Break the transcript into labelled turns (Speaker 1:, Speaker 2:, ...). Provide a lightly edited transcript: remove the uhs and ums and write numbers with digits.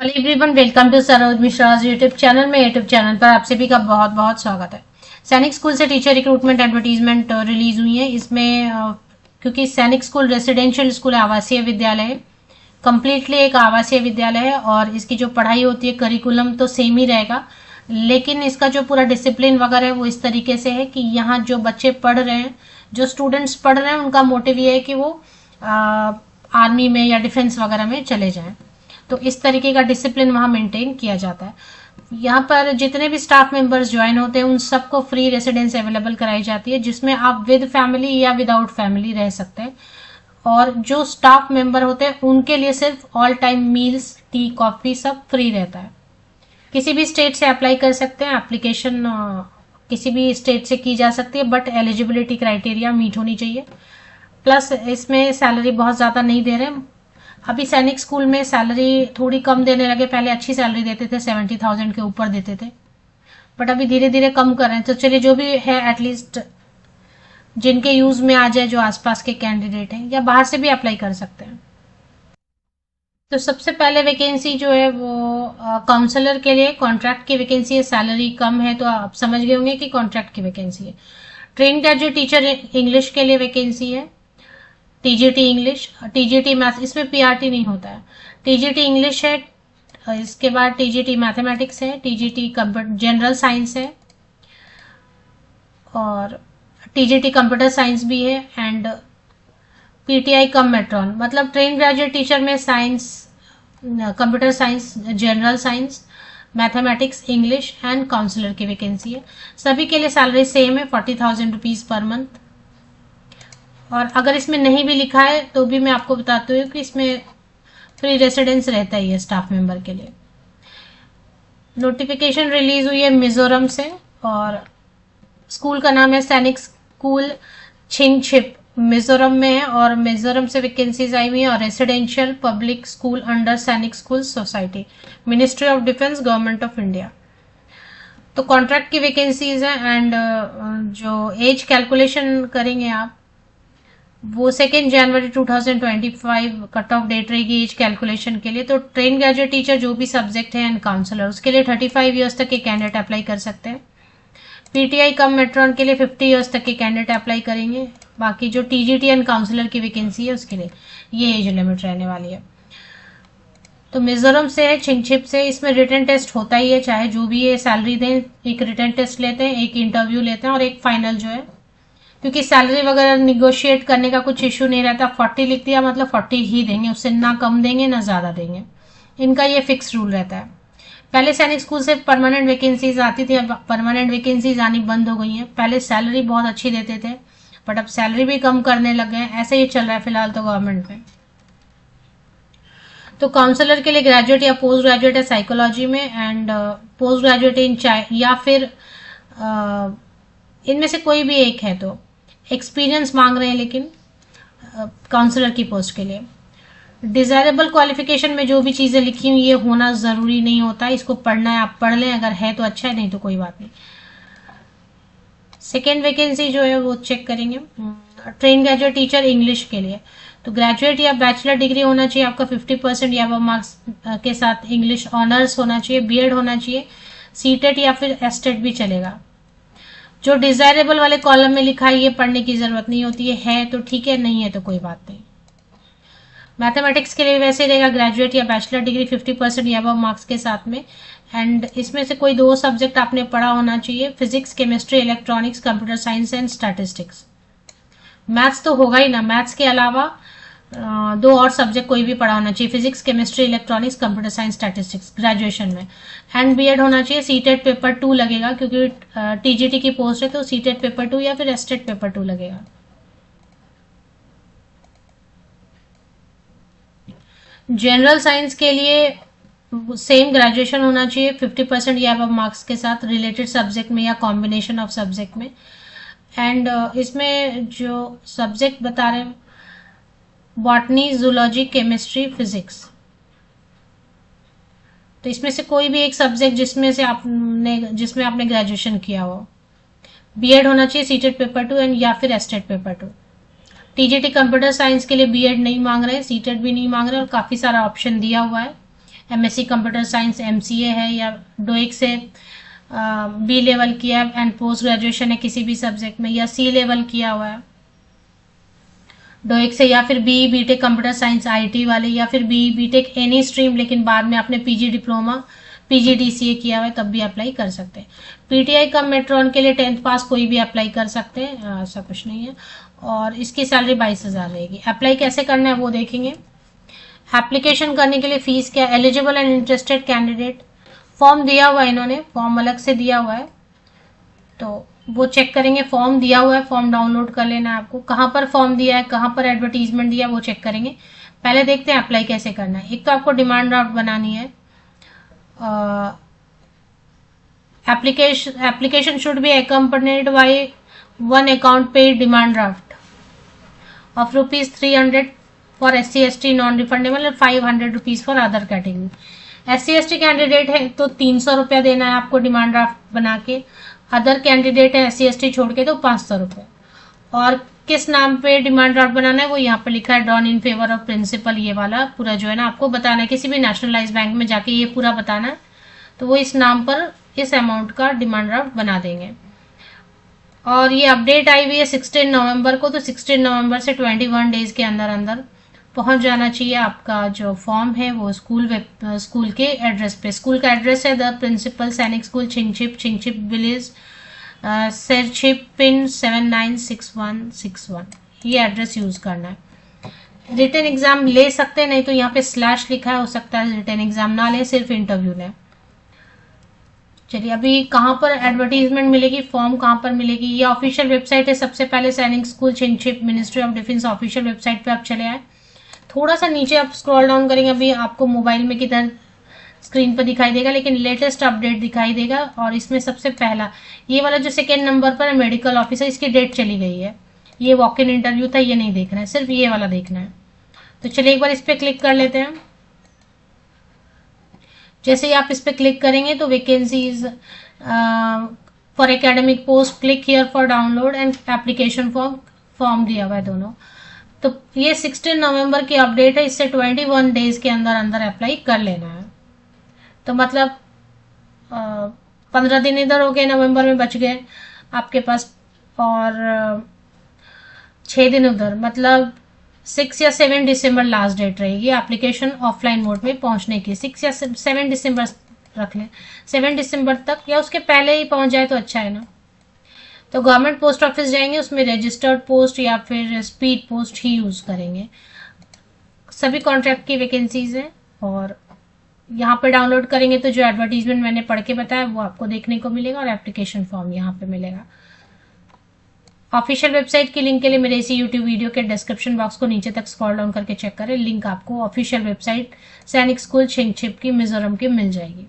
Speaker 1: Hello everyone, welcome to Saroj Mishra YouTube channel में। YouTube channel पर आप सभी का बहुत बहुत स्वागत है। सैनिक स्कूल से टीचर रिक्रूटमेंट एडवर्टीजमेंट रिलीज हुई है। इसमें क्योंकि सैनिक स्कूल रेसिडेंशियल स्कूल आवासीय विद्यालय है, कम्प्लीटली एक आवासीय विद्यालय है और इसकी जो पढ़ाई होती है करिकुलम तो सेम ही रहेगा, लेकिन इसका जो पूरा डिसिप्लिन वगैरह है वो इस तरीके से है कि यहाँ जो बच्चे पढ़ रहे हैं, जो स्टूडेंट्स पढ़ रहे हैं, उनका मोटिव ये है कि वो आर्मी में या डिफेंस वगैरह में चले जाएं। तो इस तरीके का डिसिप्लिन वहाँ मेंटेन किया जाता है। यहाँ पर जितने भी स्टाफ मेंबर्स ज्वाइन होते हैं उन सबको फ्री रेसिडेंस अवेलेबल कराई जाती है, जिसमें आप विद फैमिली या विदाउट फैमिली रह सकते हैं। और जो स्टाफ मेंबर होते हैं उनके लिए सिर्फ all time meals, T, coffee सब फ्री रहता है। किसी भी स्टेट से अप्लाई कर सकते हैं, एप्लीकेशन किसी भी स्टेट से की जा सकती है, बट एलिजिबिलिटी क्राइटेरिया मीट होनी चाहिए। प्लस इसमें सैलरी बहुत ज़्यादा नहीं दे रहे हैं। अभी सैनिक स्कूल में सैलरी थोड़ी कम देने लगे, पहले अच्छी सैलरी देते थे, 70,000 के ऊपर देते थे, बट अभी धीरे धीरे कम कर रहे हैं। तो चलिए, जो भी है एटलीस्ट जिनके यूज में आ जाए, जो आसपास के कैंडिडेट हैं या बाहर से भी अप्लाई कर सकते हैं। तो सबसे पहले वैकेंसी जो है वो काउंसलर के लिए कॉन्ट्रैक्ट की वैकेंसी है। सैलरी कम है तो आप समझ गए होंगे कि कॉन्ट्रैक्ट की वैकेंसी है। ट्रेन ग्रेजुएट टीचर इंग्लिश के लिए वैकेंसी है। टीजीटी इंग्लिश, टीजीटी मैथ, इसमें पीआरटी नहीं होता है। टीजीटी इंग्लिश है, इसके बाद टीजीटी मैथमेटिक्स है, टीजीटी कंप्यूटर जनरल साइंस है और टीजीटी कंप्यूटर साइंस भी है एंड पीटीआई कम मेट्रॉन। मतलब ट्रेन ग्रेजुएट टीचर में science, computer science, general science, mathematics, English and counsellor की वैकेंसी है। सभी के लिए सैलरी सेम है, 40,000 रुपीज पर मंथ। और अगर इसमें नहीं भी लिखा है तो भी मैं आपको बताती हूँ कि इसमें फ्री रेसिडेंस रहता ही है स्टाफ मेंबर के लिए। नोटिफिकेशन रिलीज हुई है मिजोरम से और स्कूल का नाम है सैनिक स्कूल छिंगछिप, मिजोरम में है। और मिजोरम से वैकेंसीज आई हुई है और रेसिडेंशियल पब्लिक स्कूल अंडर सैनिक school society, ministry of defence, government of India. तो कॉन्ट्रैक्ट की वैकेंसीज है एंड जो एज कैलकुलेशन करेंगे आप, वो 2 जनवरी 2025 कट ऑफ डेट रहेगी एज कैलकुलेशन के लिए। तो ट्रेन ग्रेजुएट टीचर जो भी सब्जेक्ट है एंड काउंसलर, उसके लिए 35 ईयर्स तक के कैंडिडेट अप्लाई कर सकते हैं। पीटीआई कम मेट्रॉन के लिए 50 ईयर्स तक के कैंडिडेट अप्लाई करेंगे। बाकी जो टीजीटी एंड काउंसलर की वैकेंसी है उसके लिए ये एज लिमिट रहने वाली है। तो मिजोरम से है, छिंगछिप से। इसमें रिटन टेस्ट होता ही है, चाहे जो भी ये सैलरी दें, एक रिटन टेस्ट लेते हैं, एक इंटरव्यू लेते हैं और एक फाइनल जो है, क्योंकि सैलरी वगैरह निगोशिएट करने का कुछ इश्यू नहीं रहता। 40 लिख दिया मतलब 40 ही देंगे, उससे ना कम देंगे ना ज्यादा देंगे, इनका ये फिक्स रूल रहता है। पहले सैनिक स्कूल से परमानेंट वैकेंसीज आती थी, अब परमानेंट वैकेंसीज आनी बंद हो गई हैं। पहले सैलरी बहुत अच्छी देते थे बट अब सैलरी भी कम करने लग गए। ऐसे ही चल रहा है फिलहाल तो गवर्नमेंट में। तो काउंसलर के लिए ग्रेजुएट या पोस्ट ग्रेजुएट है साइकोलॉजी में एंड पोस्ट ग्रेजुएट इन या फिर इनमें से कोई भी एक है। तो एक्सपीरियंस मांग रहे हैं लेकिन काउंसलर की पोस्ट के लिए। डिजायरेबल क्वालिफिकेशन में जो भी चीजें लिखी हुई ये होना जरूरी नहीं होता, इसको पढ़ना है आप पढ़ लें, अगर है तो अच्छा है, नहीं तो कोई बात नहीं। सेकेंड वैकेंसी जो है वो चेक करेंगे। ट्रेन ग्रेजुएट टीचर इंग्लिश के लिए, तो ग्रेजुएट या बैचलर डिग्री होना चाहिए आपका 50% या मार्क्स के साथ, इंग्लिश ऑनर्स होना चाहिए, बीएड होना चाहिए, सीटेट या फिर एस्टेट भी चलेगा। जो डिजायरेबल वाले कॉलम में लिखा है ये पढ़ने की जरूरत नहीं होती है तो ठीक है, नहीं है तो कोई बात नहीं। मैथमेटिक्स के लिए वैसे रहेगा, ग्रेजुएट या बैचलर डिग्री 50% या अबव मार्क्स के साथ में एंड इसमें से कोई 2 सब्जेक्ट आपने पढ़ा होना चाहिए, physics, chemistry, electronics, computer science and statistics. Maths तो होगा ही ना, मैथ्स के अलावा 2 और सब्जेक्ट कोई भी पढ़ा होना चाहिए, physics, chemistry, electronics, computer science, statistics graduation में। एंड बीएड होना चाहिए। सीटेट पेपर 2 लगेगा क्योंकि टीजीटी की पोस्ट है, तो सीटेट पेपर 2 या फिर एस्टेट पेपर 2 लगेगा। जनरल साइंस के लिए सेम ग्रेजुएशन होना चाहिए 50% या अब मार्क्स के साथ, रिलेटेड सब्जेक्ट में या कॉम्बिनेशन ऑफ सब्जेक्ट में। एंड इसमें जो सब्जेक्ट बता रहे हैं, बॉटनी, जूलॉजी, केमिस्ट्री, फिजिक्स, तो इसमें से कोई भी एक सब्जेक्ट जिसमें आपने ग्रेजुएशन किया हो। बीएड होना चाहिए, सीटेट पेपर 2 एंड या फिर estate paper 2। TGT computer science के लिए बीएड नहीं मांग रहे, सीटेट भी नहीं मांग रहे और काफी सारा ऑप्शन दिया हुआ है। MSc कंप्यूटर साइंस MCA है, या डोइक से B लेवल किया एंड पोस्ट ग्रेजुएशन है किसी भी सब्जेक्ट में, या C लेवल किया हुआ है डोइक से, या फिर BTech कंप्यूटर साइंस IT वाले, या फिर BTech एनी स्ट्रीम लेकिन बाद में आपने PG डिप्लोमा PGDCA किया हुआ है तब भी अप्लाई कर सकते हैं। PTI का मेट्रॉन के लिए 10th पास कोई भी अप्लाई कर सकते हैं, ऐसा कुछ नहीं है। और इसकी सैलरी 22,000 रहेगी। अप्लाई कैसे करना है वो देखेंगे। एप्लीकेशन करने के लिए फीस क्या, eligible and interested candidate, form दिया हुआ है इन्होंने, फॉर्म अलग से दिया हुआ है तो वो चेक करेंगे। फॉर्म दिया हुआ है, फॉर्म डाउनलोड कर लेना है आपको। कहाँ पर फॉर्म दिया है, कहाँ पर एडवर्टीजमेंट दिया है वो चेक करेंगे। पहले देखते हैं अप्लाई कैसे करना है। एक तो आपको डिमांड ड्राफ्ट बनानी है। application should be accompanied by one account paid demand draft of rupees 300 for SC/ST non-refundable and 500 rupees for other category। SC/ST candidate है तो 300 रुपया देना है आपको डिमांड ड्राफ्ट बना के। अदर कैंडिडेट है SC/ST छोड़ के तो 500 रुपये। और किस नाम पे डिमांड ड्राफ्ट बनाना है वो यहाँ पे लिखा है, drawn in favour of principal. ये वाला पूरा जो है ना आपको बताना है, किसी भी नेशनलाइज बैंक में जाके ये पूरा बताना है तो वो इस नाम पर इस अमाउंट का डिमांड ड्राफ्ट बना देंगे। और ये अपडेट आई हुई है 16 नवंबर को, तो 16 नवंबर से 21 डेज के अंदर अंदर पहुंच जाना चाहिए आपका जो फॉर्म है वो स्कूल के एड्रेस पे। स्कूल का एड्रेस है द प्रिंसिपल सैनिक स्कूल चिंगचिप विलेज सेरचिप पिन 796161। ये एड्रेस यूज करना है। रिटन एग्जाम ले सकते हैं, नहीं तो यहाँ पे स्लैश लिखा है, हो सकता है रिटन एग्जाम ना ले, सिर्फ इंटरव्यू लें। चलिए अभी कहाँ पर एडवर्टीजमेंट मिलेगी, फॉर्म कहाँ पर मिलेगी, ये ऑफिशियल वेबसाइट है। सबसे पहले Sainik school Chhingchhip ministry of defence official website पे आप चले आए। थोड़ा सा नीचे आप स्क्रॉल डाउन करेंगे, अभी आपको मोबाइल में किधर स्क्रीन पर दिखाई देगा, लेकिन लेटेस्ट अपडेट दिखाई देगा। और इसमें सबसे पहला ये वाला जो सेकेंड नंबर पर है मेडिकल ऑफिसर, इसकी डेट चली गई है। ये वॉक इन इंटरव्यू था, ये नहीं देखना है, सिर्फ ये वाला देखना है। तो चलिए एक बार इस पर क्लिक कर लेते हैं। जैसे ही आप इस पर क्लिक करेंगे तो vacancies for academic post, click here for download and application form दिया हुआ है दोनों। तो ये 16 नवंबर की अपडेट है, इससे 21 डेज के अंदर अंदर अप्लाई कर लेना है। तो मतलब 15 दिन इधर हो गए, नवंबर में बच गए आपके पास, और 6 दिन उधर, मतलब 6 या 7 दिसंबर लास्ट डेट रहेगी एप्लीकेशन ऑफलाइन मोड में पहुंचने की। 6 या 7 दिसंबर रख लें, 7 दिसंबर तक या उसके पहले ही पहुंच जाए तो अच्छा है ना। तो गवर्नमेंट पोस्ट ऑफिस जाएंगे, उसमें रजिस्टर्ड पोस्ट या फिर स्पीड पोस्ट ही यूज करेंगे। सभी कॉन्ट्रैक्ट की वैकेंसीज हैं और यहाँ पे डाउनलोड करेंगे तो जो एडवर्टीजमेंट मैंने पढ़ के बताया वो आपको देखने को मिलेगा और एप्लीकेशन फॉर्म यहाँ पे मिलेगा। ऑफिशियल वेबसाइट की लिंक के लिए मेरे इसी यूट्यूब वीडियो के डिस्क्रिप्शन बॉक्स को नीचे तक स्क्रॉल डाउन करके चेक करें। लिंक आपको ऑफिशियल वेबसाइट सैनिक स्कूल चिंगचिप की मिजोरम की मिल जाएगी।